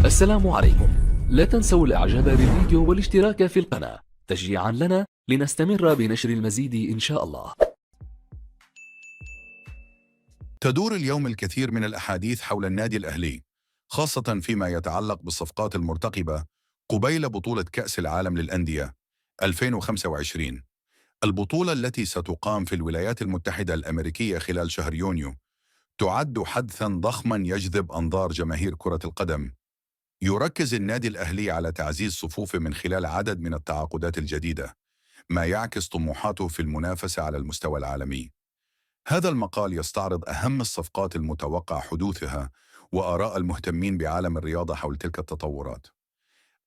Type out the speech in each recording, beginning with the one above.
السلام عليكم. لا تنسوا الاعجاب بالفيديو والاشتراك في القناة تشجيعا لنا لنستمر بنشر المزيد إن شاء الله. تدور اليوم الكثير من الأحاديث حول النادي الأهلي، خاصة فيما يتعلق بالصفقات المرتقبة قبيل بطولة كأس العالم للأندية 2025. البطولة التي ستقام في الولايات المتحدة الأمريكية خلال شهر يونيو تعد حدثاً ضخماً يجذب أنظار جماهير كرة القدم. يركز النادي الأهلي على تعزيز صفوفه من خلال عدد من التعاقدات الجديدة، ما يعكس طموحاته في المنافسة على المستوى العالمي. هذا المقال يستعرض أهم الصفقات المتوقع حدوثها وآراء المهتمين بعالم الرياضة حول تلك التطورات.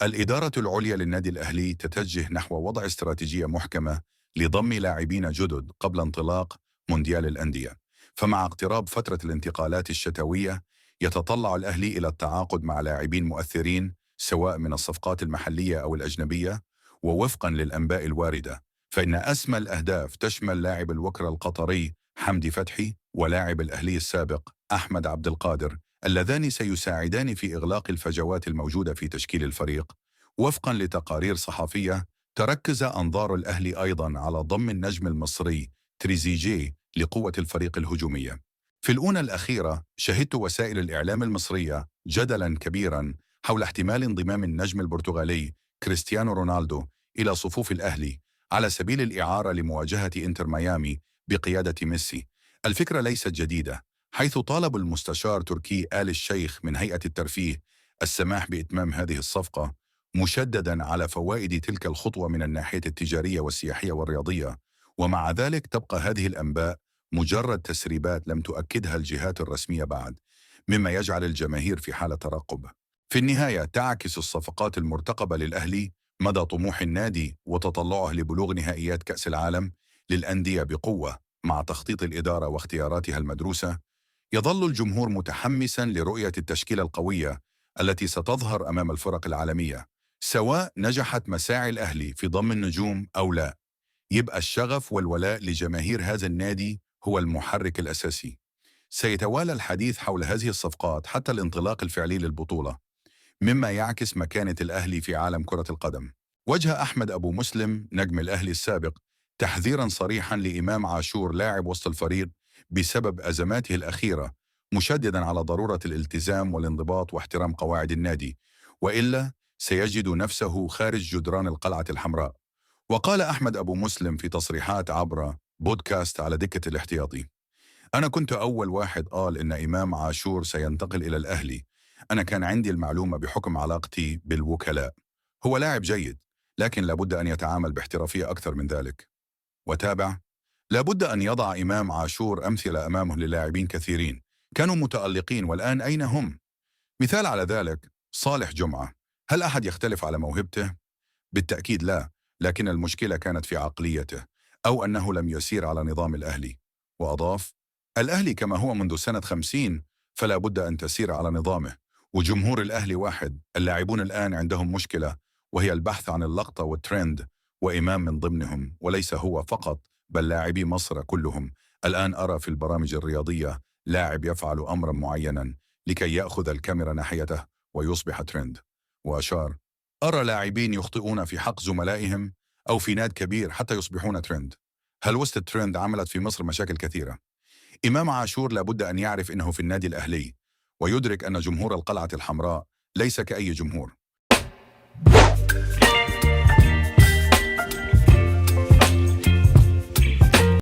الإدارة العليا للنادي الأهلي تتجه نحو وضع استراتيجية محكمة لضم لاعبين جدد قبل انطلاق مونديال الأندية. فمع اقتراب فترة الانتقالات الشتوية، يتطلع الأهلي إلى التعاقد مع لاعبين مؤثرين سواء من الصفقات المحلية أو الأجنبية. ووفقا للأنباء الواردة، فإن أسمى الأهداف تشمل لاعب الوكرة القطري حمدي فتحي ولاعب الأهلي السابق أحمد عبد القادر، اللذان سيساعدان في إغلاق الفجوات الموجودة في تشكيل الفريق. وفقا لتقارير صحفية، تركز أنظار الأهلي أيضا على ضم النجم المصري تريزيجيه لقوة الفريق الهجومية. في الآونة الأخيرة شهدت وسائل الإعلام المصرية جدلا كبيرا حول احتمال انضمام النجم البرتغالي كريستيانو رونالدو إلى صفوف الأهلي على سبيل الإعارة لمواجهة إنتر ميامي بقيادة ميسي. الفكرة ليست جديدة، حيث طالب المستشار تركي آل الشيخ من هيئة الترفيه السماح بإتمام هذه الصفقة، مشددا على فوائد تلك الخطوة من الناحية التجارية والسياحية والرياضية. ومع ذلك تبقى هذه الأنباء مجرد تسريبات لم تؤكدها الجهات الرسمية بعد، مما يجعل الجماهير في حالة ترقب. في النهاية تعكس الصفقات المرتقبة للأهلي مدى طموح النادي وتطلعه لبلوغ نهائيات كأس العالم للأندية بقوة. مع تخطيط الإدارة واختياراتها المدروسة، يظل الجمهور متحمساً لرؤية التشكيلة القوية التي ستظهر أمام الفرق العالمية. سواء نجحت مساعي الأهلي في ضم النجوم أو لا، يبقى الشغف والولاء لجماهير هذا النادي هو المحرك الأساسي. سيتوالى الحديث حول هذه الصفقات حتى الانطلاق الفعلي للبطولة، مما يعكس مكانة الأهلي في عالم كرة القدم. وجه أحمد أبو مسلم نجم الأهلي السابق تحذيرا صريحا لإمام عاشور لاعب وسط الفريق بسبب أزماته الأخيرة، مشددا على ضرورة الالتزام والانضباط واحترام قواعد النادي، وإلا سيجد نفسه خارج جدران القلعة الحمراء. وقال أحمد أبو مسلم في تصريحات عبر بودكاست على دكة الاحتياطي: أنا كنت أول واحد قال إن إمام عاشور سينتقل إلى الأهلي. أنا كان عندي المعلومة بحكم علاقتي بالوكلاء. هو لاعب جيد، لكن لابد أن يتعامل باحترافية أكثر من ذلك. وتابع: لابد أن يضع إمام عاشور أمثلة أمامه للاعبين كثيرين كانوا متألقين والآن أين هم؟ مثال على ذلك صالح جمعة. هل أحد يختلف على موهبته؟ بالتأكيد لا، لكن المشكلة كانت في عقليته، أو أنه لم يسير على نظام الأهلي. وأضاف: الأهلي كما هو منذ سنة 50 فلا بد أن تسير على نظامه، وجمهور الأهلي واحد. اللاعبون الآن عندهم مشكلة، وهي البحث عن اللقطة والترند، وإمام من ضمنهم، وليس هو فقط بل لاعبي مصر كلهم. الآن أرى في البرامج الرياضية لاعب يفعل أمرا معينا لكي يأخذ الكاميرا ناحيته ويصبح ترند. وأشار: أرى لاعبين يخطئون في حق زملائهم أو في ناد كبير حتى يصبحون ترند. هل وسط الترند عملت في مصر مشاكل كثيرة. إمام عاشور لابد أن يعرف أنه في النادي الأهلي، ويدرك أن جمهور القلعة الحمراء ليس كأي جمهور.